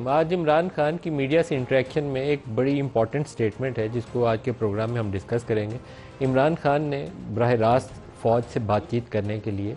आज इमरान खान की मीडिया से इंटरेक्शन में एक बड़ी इंपॉर्टेंट स्टेटमेंट है जिसको आज के प्रोग्राम में हम डिस्कस करेंगे। इमरान खान ने बराह रास्त फ़ौज से बातचीत करने के लिए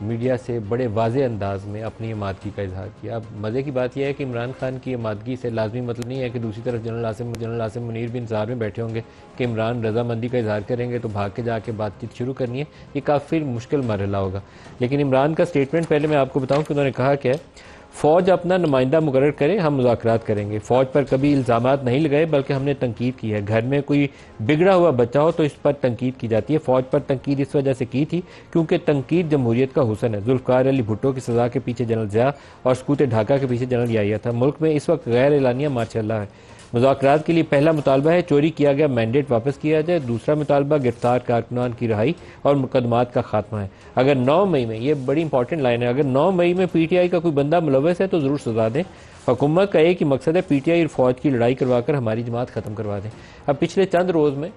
मीडिया से बड़े वाज़े अंदाज में अपनी आमादगी का इजहार किया। अब मज़े की बात यह है कि इमरान खान की आमादगी से लाजमी मतलब नहीं है कि दूसरी तरफ जनरल आसिम मुनीर भी इंतजार में बैठे होंगे कि इमरान रजामंदी का इजहार करेंगे तो भाग के जाके बातचीत शुरू करनी है। ये काफ़ी मुश्किल मरहला होगा। लेकिन इमरान का स्टेटमेंट पहले मैं आपको बताऊँ कि उन्होंने कहा क्या है। फ़ौज अपना नुमाइंदा मुकर्रर करे, हम मुज़ाकरात करेंगे। फ़ौज पर कभी इल्ज़ामात नहीं लगाए बल्कि हमने तनकीद की है। घर में कोई बिगड़ा हुआ बच्चा हो तो इस पर तनकीद की जाती है। फ़ौज पर तनकीद इस वजह से की थी क्योंकि तनकीद जमहूरियत का हुसन है। जुल्फ़िकार अली भुट्टो की सज़ा के पीछे जनरल ज़िया और सकूत ढाका के पीछे जनरल याहिया था। मुल्क में इस वक्त गैर एलानिया मार्शल है। मुज़ाकरात के लिए पहला मुतालबा है चोरी किया गया मैंडेट वापस किया जाए। दूसरा मुतालबा गिरफ्तार कारकुनान की रहाई और मुकदमात का खात्मा है। अगर 9 मई में, ये बड़ी इंपॉर्टेंट लाइन है, अगर 9 मई में पीटीआई का कोई बंदा मुलव्वस है तो ज़रूर सजा दें। हुकूमत का एक ही मकसद है पीटीआई और फौज की लड़ाई करवाकर हमारी जमात ख़त्म करवा दें। अब पिछले चंद रोज़ में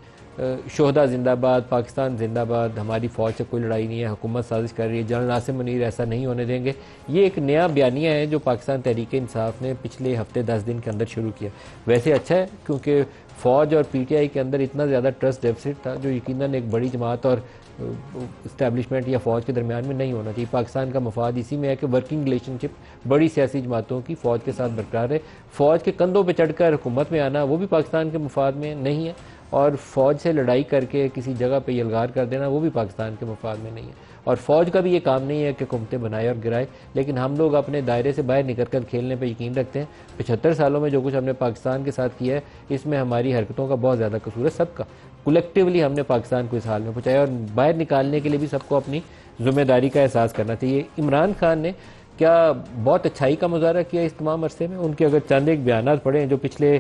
शोहदा जिंदाबाद, पाकिस्तान जिंदाबाद, हमारी फ़ौज से कोई लड़ाई नहीं है, हुकूमत साजिश कर रही है, जनरल आसिम मुनीर ऐसा नहीं होने देंगे, ये एक नया बयानिया है जो पाकिस्तान तहरीक इंसाफ ने पिछले हफ्ते 10 दिन के अंदर शुरू किया। वैसे अच्छा है क्योंकि फ़ौज और पीटीआई के अंदर इतना ज़्यादा ट्रस्ट डेफिसिट था जो यकीनन एक बड़ी जमात और इस्टेब्लिशमेंट या फ़ौज के दरमियान में नहीं होना चाहिए। पाकिस्तान का मफाद इसी में है कि वर्किंग रिलेशनशिप बड़ी सियासी जमातों की फ़ौज के साथ बरकरार है। फ़ौज के कंधों पर चढ़कर हुकूमत में आना वो भी पाकिस्तान के मफाद में नहीं है, और फ़ौज से लड़ाई करके किसी जगह पे यलगार कर देना वो भी पाकिस्तान के मफाद में नहीं है। और फ़ौज का भी ये काम नहीं है कि हुकूमतें बनाए और गिराए, लेकिन हम लोग अपने दायरे से बाहर निकल कर खेलने पर यकीन रखते हैं। 75 सालों में जो कुछ हमने पाकिस्तान के साथ किया है इसमें हमारी हरकतों का बहुत ज़्यादा कसूर है। सबका कलेक्टिवली हमने पाकिस्तान को इस हाल में पहुँचाया और बाहर निकालने के लिए भी सबको अपनी ज़िम्मेदारी का एहसास करना चाहिए। इमरान खान ने क्या बहुत अच्छाई का मुजाहरा किया इस तमाम अरसे में। उनके अगर चंद एक बयान पढ़ें जो पिछले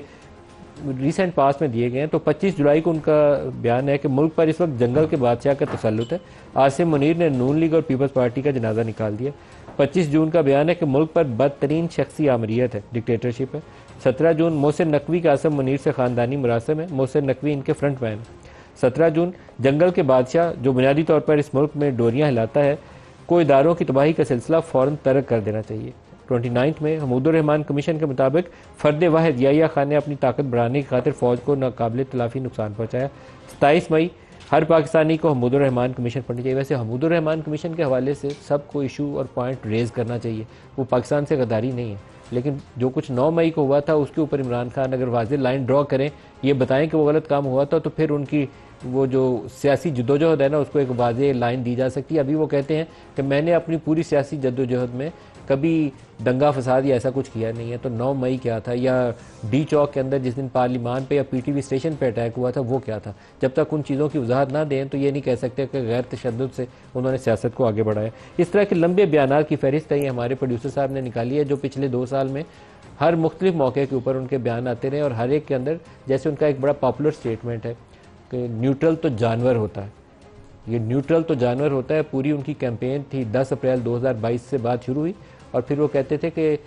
रिसेंट पास में दिए गए हैं तो 25 जुलाई को उनका बयान है कि मुल्क पर इस वक्त जंगल के बादशाह का तसल्लुत है। आसिम मुनीर ने नून लीग और पीपल्स पार्टी का जनाजा निकाल दिया। 25 जून का बयान है कि मुल्क पर बदतरीन शख्सी आमरीत है, डिक्टेटरशिप है। 17 जून मोहसिन नकवी का आसिम मुनीर से ख़ानदानी मुरासम है, मोहसिन नकवी इनके फ्रंट मैन। 17 जून जंगल के बादशाह जो बुनियादी तौर पर इस मुल्क में डोरियाँ हिलाता है को इदारों की तबाही का सिलसिला फ़ौरन तर्क कर देना चाहिए। 29 में हमीदुर रहमान कमीशन के मुताबिक फ़र्द वाहिद याहिया खान ने अपनी ताकत बढ़ाने की खातिर फ़ौज को नाकाबिल तलाफ़ी नुकसान पहुँचाया। 27 मई हर पाकिस्तानी को हमीदुर रहमान कमीशन पढ़नी चाहिए। वैसे हमीदुर रहमान कमीशन के हवाले से सबको इशू और पॉइंट रेज़ करना चाहिए, वो पाकिस्तान से गद्दारी नहीं है। लेकिन जो कुछ 9 मई को हुआ था उसके ऊपर इमरान खान अगर वाज़ेह लाइन ड्रॉ करें, ये बताएं कि वो गलत काम हुआ था, तो फिर उनकी वो जो सियासी जद्दोजहद है ना उसको एक वाज़ेह लाइन दी जा सकती है। अभी वो कहते हैं कि मैंने अपनी पूरी सियासी जद्दोजहद में कभी दंगा फसाद या ऐसा कुछ किया नहीं है। तो 9 मई क्या था, या डी चौक के अंदर जिस दिन पार्लिमान पे या पीटीवी स्टेशन पे अटैक हुआ था वो क्या था, जब तक उन चीज़ों की वजाहत ना दें तो ये नहीं कह सकते कि गैर तशद्दुद से उन्होंने सियासत को आगे बढ़ाया। इस तरह के लंबे बयान की फहरिस्त है हमारे प्रोड्यूसर साहब ने निकाली है जो पिछले 2 साल में हर मुख्तलिफ मौके के ऊपर उनके बयान आते रहे, और हर एक के अंदर जैसे उनका एक बड़ा पॉपुलर स्टेटमेंट है कि न्यूट्रल तो जानवर होता है। ये न्यूट्रल तो जानवर होता है पूरी उनकी कैंपेन थी। 10 अप्रैल 2022 से बात शुरू हुई और फिर वो कहते थे कि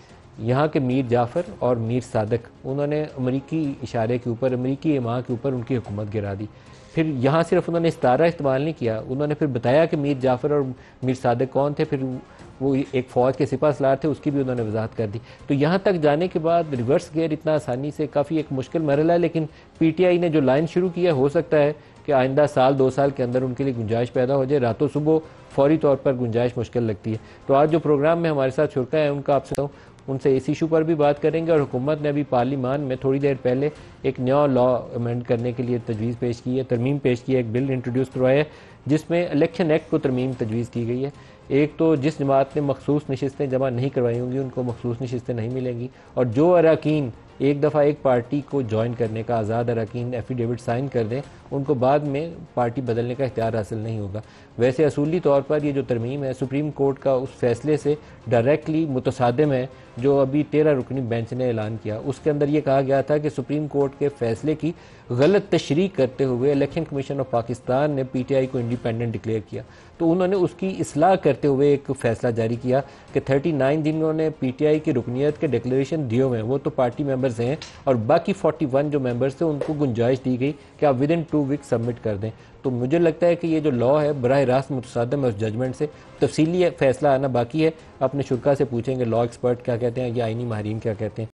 यहाँ के मीर जाफ़र और मीर सादक उन्होंने अमरीकी इशारे के ऊपर, अमरीकी इमाम के ऊपर उनकी हुकूमत गिरा दी। फिर यहाँ सिर्फ उन्होंने इस्तारा इस्तेमाल नहीं किया, उन्होंने फिर बताया कि मीर जाफ़र और मीर सादक कौन थे। फिर वो एक फ़ौज के सिपा सलार थे, उसकी भी उन्होंने वजाहत कर दी। तो यहाँ तक जाने के बाद रिवर्स गेयर इतना आसानी से काफ़ी एक मुश्किल मरहला है, लेकिन पीटीआई ने जो लाइन शुरू की है हो सकता है कि आइंदा साल 2 साल के अंदर उनके लिए गुंजाइश पैदा हो जाए। रातों सुबह फौरी तौर पर गुंजाइश मुश्किल लगती है। तो आज जो प्रोग्राम में हमारे साथ शुरका है उनका आपसे उनसे इस इशू पर भी बात करेंगे। और हुकूमत ने अभी पार्लियामान में थोड़ी देर पहले एक नया लॉ अमेंड करने के लिए तजवीज़ पेश की है, तरमीम पेश की है, एक बिल इंट्रोड्यूस करवाया है जिसमें इलेक्शन एक्ट को तरमीम तजवीज़ की गई है। एक तो जिस जमात ने मखसूस नशिस्तें जमा नहीं करवाई होंगी उनको मखसूस नशिस्तें नहीं मिलेंगी, और जो अरकान एक दफ़ा एक पार्टी को ज्वाइन करने का आज़ाद अरकान एफिडेविट साइन कर दें उनको बाद में पार्टी बदलने का इख्तियार हासिल नहीं होगा। वैसे असूली तौर पर ये जो तरमीम है सुप्रीम कोर्ट का उस फैसले से डायरेक्टली मुतसादिम है जो अभी 13 रुकनी बेंच ने ऐलान किया। उसके अंदर ये कहा गया था कि सुप्रीम कोर्ट के फैसले की गलत तशरीह करते हुए इलेक्शन कमीशन ऑफ पाकिस्तान ने पीटीआई को इंडिपेंडेंट डिक्लेयर किया। तो उन्होंने उसकी इस्लाह करते हुए एक फ़ैसला जारी किया कि 39 दिन उन्होंने पीटीआई की रुकनीत के डिक्लेरेशन दिए हुए हैं, वो तो पार्टी मेंबर्स हैं, और बाकी 41 जो मेंबर्स थे उनको गुंजाइश दी गई कि आप विद इन 2 वीक सबमिट कर दें। तो मुझे लगता है कि ये जो लॉ है बराह रास्त मुतसादम है उस जजमेंट से। तफसीली फैसला आना बाकी है, अपने शुरा से पूछेंगे लॉ एक्सपर्ट क्या कहते हैं या आईनी माहिरीन क्या कहते हैं।